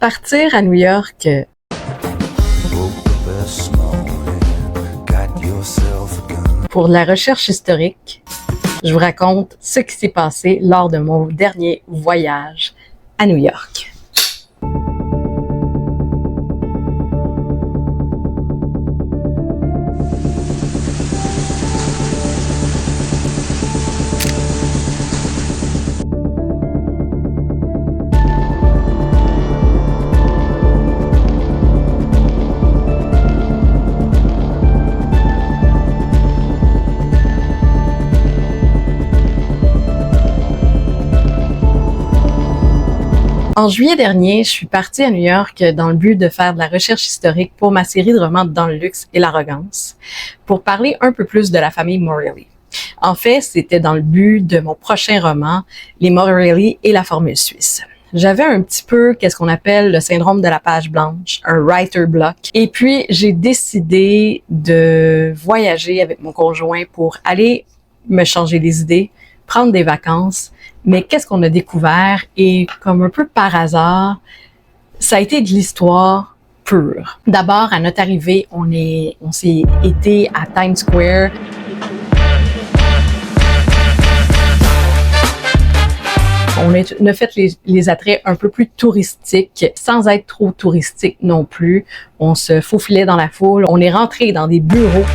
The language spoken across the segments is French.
Partir à New York, pour de la recherche historique, je vous raconte ce qui s'est passé lors de mon dernier voyage à New York. En juillet dernier, je suis partie à New York dans le but de faire de la recherche historique pour ma série de romans Dans le luxe et l'arrogance, pour parler un peu plus de la famille Morelli. En fait, c'était dans le but de mon prochain roman, Les Morelli et la formule suisse. J'avais un petit peu qu'est-ce qu'on appelle le syndrome de la page blanche, un writer block. Et puis, j'ai décidé de voyager avec mon conjoint pour aller me changer les idées, prendre des vacances. Mais qu'est-ce qu'on a découvert? Et comme un peu par hasard, ça a été de l'histoire pure. D'abord, à notre arrivée, on s'est été à Times Square. On a fait les attraits un peu plus touristiques, sans être trop touristique non plus. On se faufilait dans la foule. On est rentré dans des bureaux.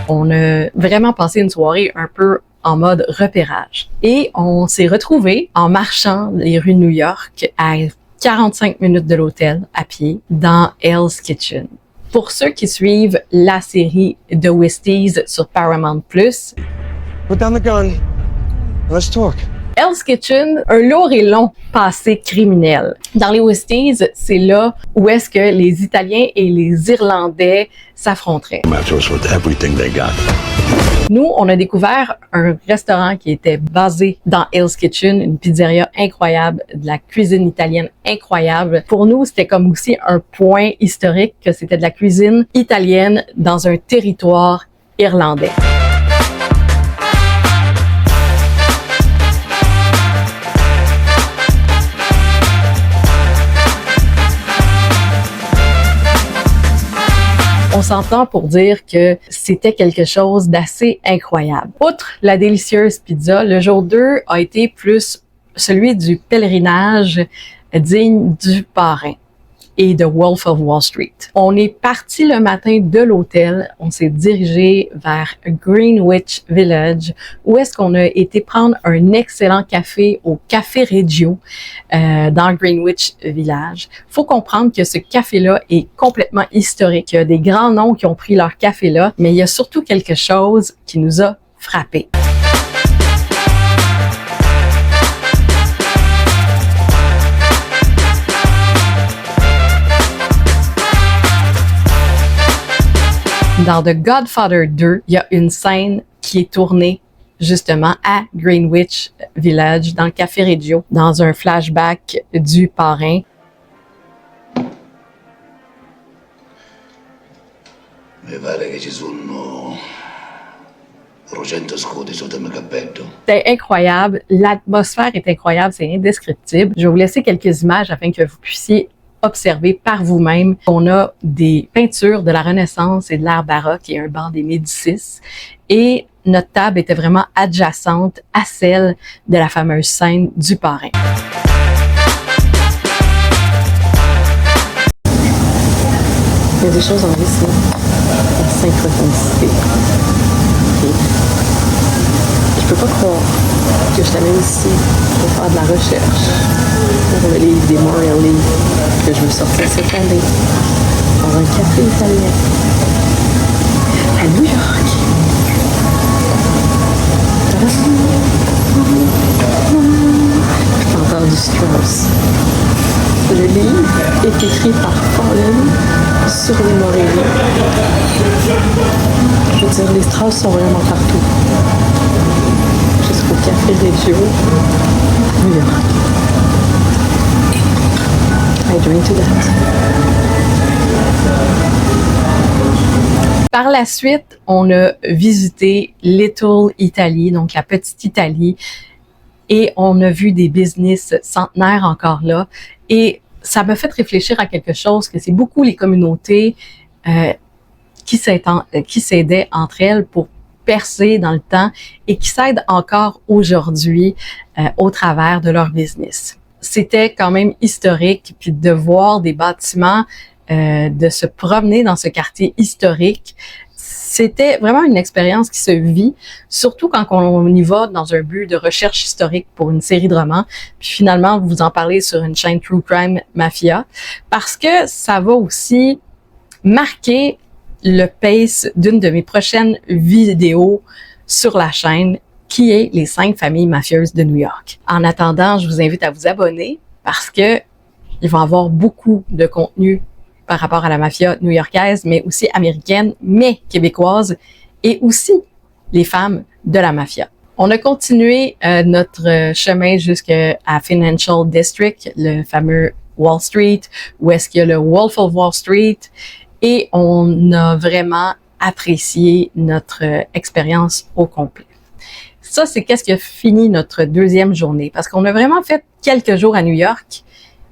On a vraiment passé une soirée un peu en mode repérage. Et on s'est retrouvés en marchant les rues de New York à 45 minutes de l'hôtel à pied dans Hell's Kitchen. Pour ceux qui suivent la série The Westies sur Paramount+, Put down the gun. Let's talk. Hell's Kitchen, un lourd et long passé criminel. Dans les Westies, c'est là où est-ce que les Italiens et les Irlandais s'affronteraient. Nous, on a découvert un restaurant qui était basé dans Hell's Kitchen, une pizzeria incroyable, de la cuisine italienne incroyable. Pour nous, c'était comme aussi un point historique que c'était de la cuisine italienne dans un territoire irlandais. On s'entend pour dire que c'était quelque chose d'assez incroyable. Outre la délicieuse pizza, le jour 2 a été plus celui du pèlerinage digne du parrain et de Wolf of Wall Street. On est parti le matin de l'hôtel, on s'est dirigé vers Greenwich Village, où est-ce qu'on a été prendre un excellent café au Café Reggio dans Greenwich Village. Faut comprendre que ce café-là est complètement historique. Il y a des grands noms qui ont pris leur café là, mais il y a surtout quelque chose qui nous a frappés. Dans The Godfather 2, il y a une scène qui est tournée justement à Greenwich Village, dans le Café Reggio, dans un flashback du parrain. Mi pare che ci sono 300 scudi sotto il mio cappello. C'est incroyable, l'atmosphère est incroyable, c'est indescriptible. Je vais vous laisser quelques images afin que vous puissiez observer par vous-même. On a des peintures de la Renaissance et de l'ère baroque et un banc des Médicis. Et notre table était vraiment adjacente à celle de la fameuse scène du parrain. Il y a des choses en vie, c'est la synchronicité. Okay. Je peux pas croire que je t'amène ici pour faire de la recherche pour le livre des Morelli que je veux sortir cette année dans un café italien à New York. Je peux entendre du Strauss. Le livre est écrit par Colin sur les Morelli. Je veux dire, les Strauss sont vraiment partout. Jusqu'au Café Reggio, à New York. I drink to that. Par la suite, on a visité Little Italy, donc la petite Italie. et on a vu des business centenaires encore là. Et ça m'a fait réfléchir à quelque chose, que c'est beaucoup les communautés qui s'aidaient entre elles pour percer dans le temps et qui s'aident encore aujourd'hui au travers de leur business. C'était quand même historique, puis de voir des bâtiments, de se promener dans ce quartier historique, c'était vraiment une expérience qui se vit, surtout quand on y va dans un but de recherche historique pour une série de romans, puis finalement vous en parlez sur une chaîne True Crime Mafia, parce que ça va aussi marquer le pace d'une de mes prochaines vidéos sur la chaîne, qui est les 5 familles mafieuses de New York. En attendant, je vous invite à vous abonner parce que il va y avoir beaucoup de contenu par rapport à la mafia new-yorkaise, mais aussi américaine, mais québécoise, et aussi les femmes de la mafia. On a continué notre chemin jusqu'à Financial District, le fameux Wall Street, où est-ce qu'il y a le Wolf of Wall Street, et on a vraiment apprécié notre expérience au complet. Ça, c'est qu'est-ce qui a fini notre deuxième journée, parce qu'on a vraiment fait quelques jours à New York,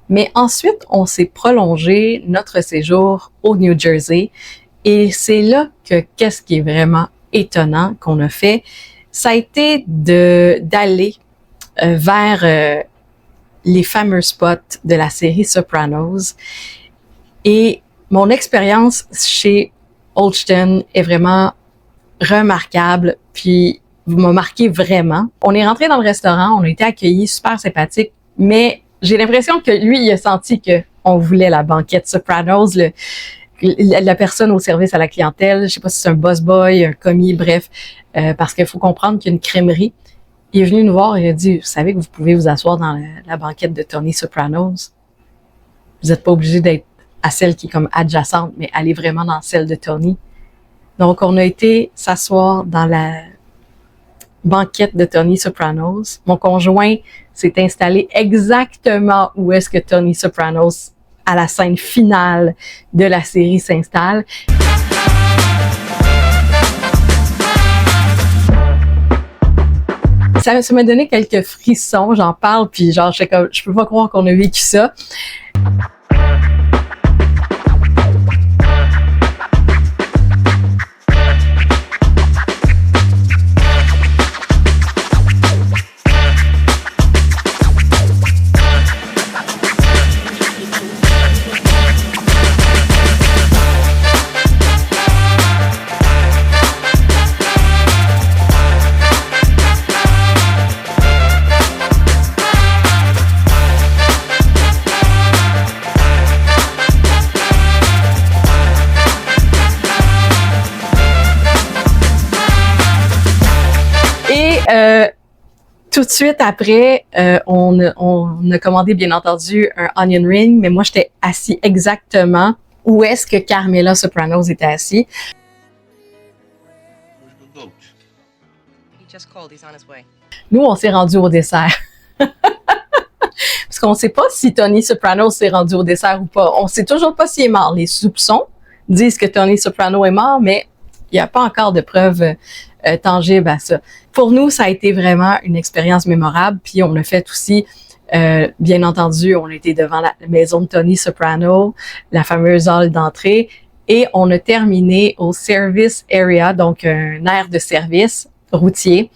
mais ensuite, on s'est prolongé notre séjour au New Jersey, et c'est là que qu'est-ce qui est vraiment étonnant qu'on a fait, ça a été d'aller vers les fameux spots de la série Sopranos, et mon expérience chez Olsztyn est vraiment remarquable, puis m'a marqué vraiment. On est rentré dans le restaurant, on a été accueillis, super sympathique, mais j'ai l'impression que lui, il a senti que on voulait la banquette Sopranos, la personne au service à la clientèle, je sais pas si c'est un boss boy, un commis, bref, parce qu'il faut comprendre qu'il y a une crèmerie. Il est venu nous voir et il a dit, vous savez que vous pouvez vous asseoir dans la banquette de Tony Sopranos. Vous n'êtes pas obligé d'être à celle qui est comme adjacente, mais aller vraiment dans celle de Tony. Donc, on a été s'asseoir dans la banquette de Tony Sopranos. Mon conjoint s'est installé exactement où est-ce que Tony Sopranos, à la scène finale de la série, s'installe. Ça m'a donné quelques frissons, j'en parle, puis genre, je peux pas croire qu'on a vécu ça. Tout de suite après, on a commandé bien entendu un onion ring, mais moi j'étais assis exactement où est-ce que Carmela Sopranos était assis. Nous, on s'est rendu au dessert. Parce qu'on sait pas si Tony Soprano s'est rendu au dessert ou pas. On sait toujours pas s'il est mort. Les soupçons disent que Tony Soprano est mort, mais il n'y a pas encore de preuves tangibles à ça. Pour nous, ça a été vraiment une expérience mémorable. Puis on a fait aussi, bien entendu, on était devant la maison de Tony Soprano, la fameuse hall d'entrée, et on a terminé au service area, donc un aire de service routier,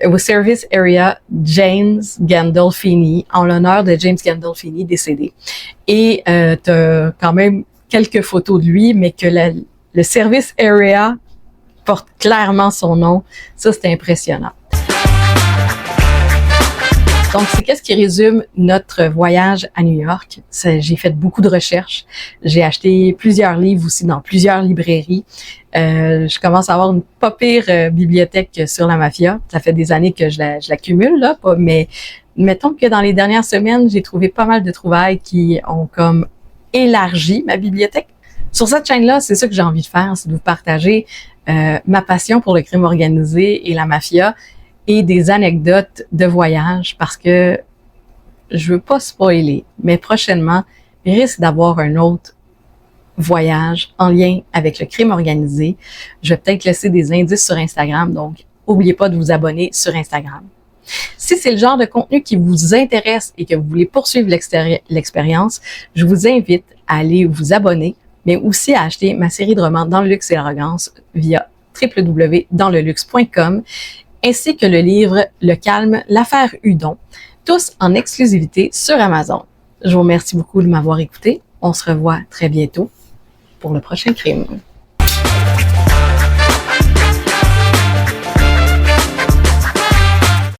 au service area James Gandolfini, en l'honneur de James Gandolfini décédé. Et t'as quand même quelques photos de lui, mais que le service area porte clairement son nom. Ça, c'est impressionnant. Donc, c'est qu'est-ce qui résume notre voyage à New York. J'ai fait beaucoup de recherches. J'ai acheté plusieurs livres aussi dans plusieurs librairies. Je commence à avoir une pas pire bibliothèque sur la mafia. Ça fait des années que je l'accumule, là, mais mettons que dans les dernières semaines, j'ai trouvé pas mal de trouvailles qui ont comme élargi ma bibliothèque. Sur cette chaîne-là, c'est ça que j'ai envie de faire, c'est de vous partager ma passion pour le crime organisé et la mafia et des anecdotes de voyage parce que je veux pas spoiler, mais prochainement, il risque d'avoir un autre voyage en lien avec le crime organisé. Je vais peut-être laisser des indices sur Instagram, donc n'oubliez pas de vous abonner sur Instagram. Si Si c'est le genre de contenu qui vous intéresse et que vous voulez poursuivre l'expérience, je vous invite à aller vous abonner, mais aussi à acheter ma série de romans Dans le luxe et l'arrogance via www.dansleluxe.com, ainsi que le livre Le calme, l'affaire Hudon, tous en exclusivité sur Amazon. Je vous remercie beaucoup de m'avoir écouté. On se revoit très bientôt pour le prochain crime.